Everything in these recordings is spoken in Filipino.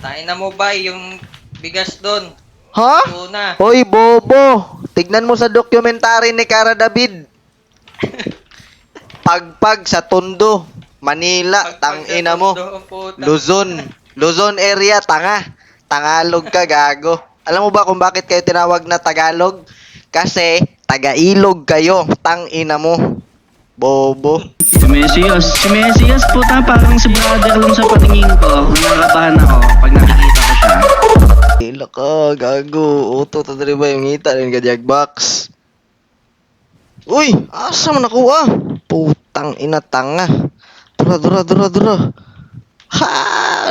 Tain na mo ba yung bigas doon? Ha? Tuna. Hoy, bobo! Tignan mo sa dokumentary ni Cara David. Pagpag sa Tondo, Manila, tangina mo. Luzon. Luzon area, tanga. Tagalog ka, gago. Alam mo ba kung bakit kayo tinawag na Tagalog? Kasi, taga-ilog kayo, tangina mo. Bobo. Si Mesias puta parang si brother lang sa patingin ko. Nakabahan ako pag nakikita ko siya. Hila ka, gago. Uto, tadari ba yung ngita rin ka, Jackbox? Uy, asa mo nakuha? Putang ina, tanga. Dura. Ha!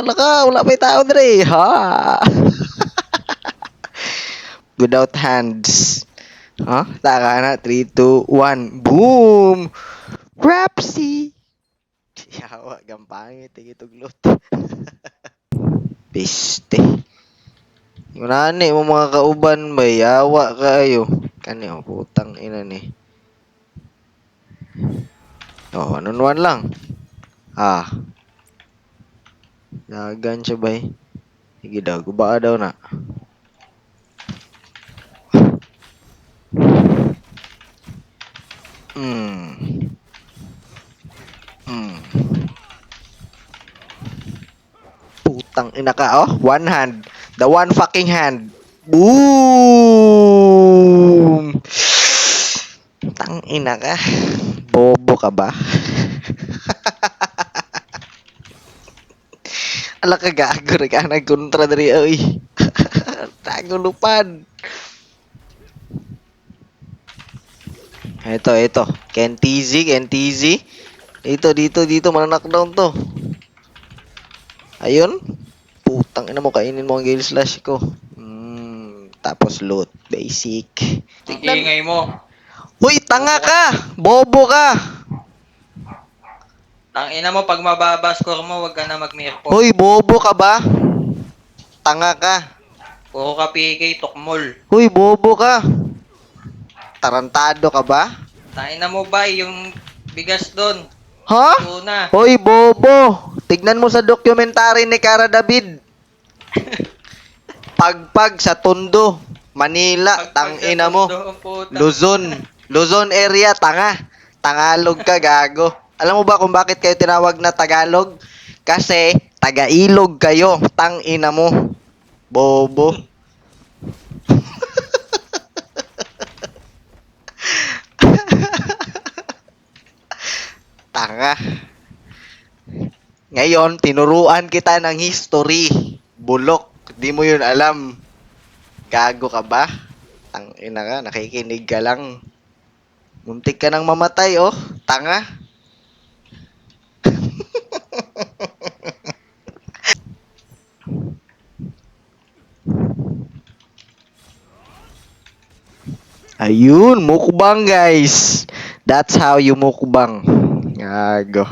Naka, wala pa yung tao dre. Ha! Without hands. Ha? Taka na. 3, 2, 1. Boom! Rapsy! Yawa, gampangit. Tigituglot. Piste. Yung nani mo mga kauban, may yawa kayo. Kani, oh, putang ina ni. Oh, anunuan lang. Ah. Dagan siya ba eh. Sige daw, guba daw na. Putang ina ka, oh. One hand. The one fucking hand. Boom! Tang ina ka. Bobo ka ba? Ala ka gago na ka nagkontra dari oy. Tago lupad. Ito. Kentizi. Dito, mana-knockdown to. Ayun. Putang ina mo, kainin mo ang gale slash ko. Tapos loot. Basic. Ang ingay mo. Uy, tanga ka! Bobo ka! Tangina mo, pag mababa score mo, wag ka na mag-mirpo. Uy, bobo ka ba? Tanga ka. Puro ka PK, tukmol. Uy, bobo ka. Tarantado ka ba? Tain na mo ba yung bigas doon? Ha? Tuna. Hoy, bobo! Tignan mo sa dokumentary ni Cara David. Pagpag sa Tondo, Manila, tangina mo. Luzon area, tanga. Tagalog ka, gago. Alam mo ba kung bakit kayo tinawag na Tagalog? Kasi, taga-ilog kayo, tangina mo. Bobo. Tanga. Ngayon, tinuruan kita ng history. Bulok. Di mo yun alam. Gago ka ba? Tangina ka, nakikinig ka lang. Muntik ka nang mamatay, oh. Tanga. Ayun, mukbang guys. That's how you mukbang. Gago.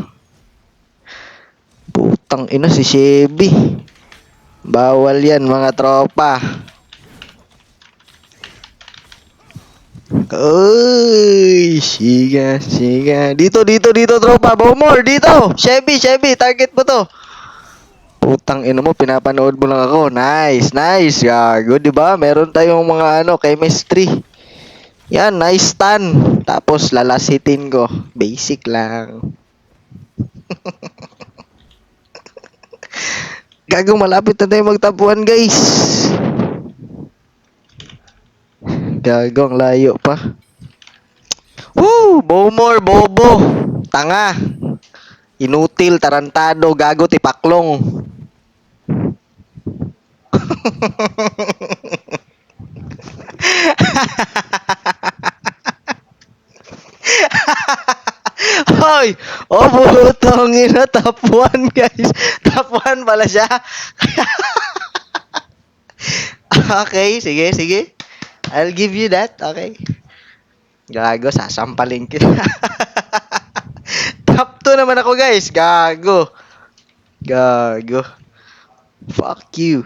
Putang ina si Chevy. Bawal yan mga tropa. Uy, siga. Dito tropa. Bomor, dito. Chevy, target mo to. Putang ina mo, pinapanood mo lang ako. Nice. Gago, di ba? Meron tayong mga chemistry. Yan, nice stun. Tapos lalasitin ko. Basic lang. Gago, malapit na tayo magtapuan, guys. Gago, ang layo pa. Woo! Bomor, bobo. Tanga. Inutil, tarantado, gago, tipaklong. Hoy! Oh, putong ina, top 1, guys. Top 1 pala siya. Okay, sige. I'll give you that, okay. Gago, sasampalin kita. Top 2 naman ako, guys. Gago. Fuck you.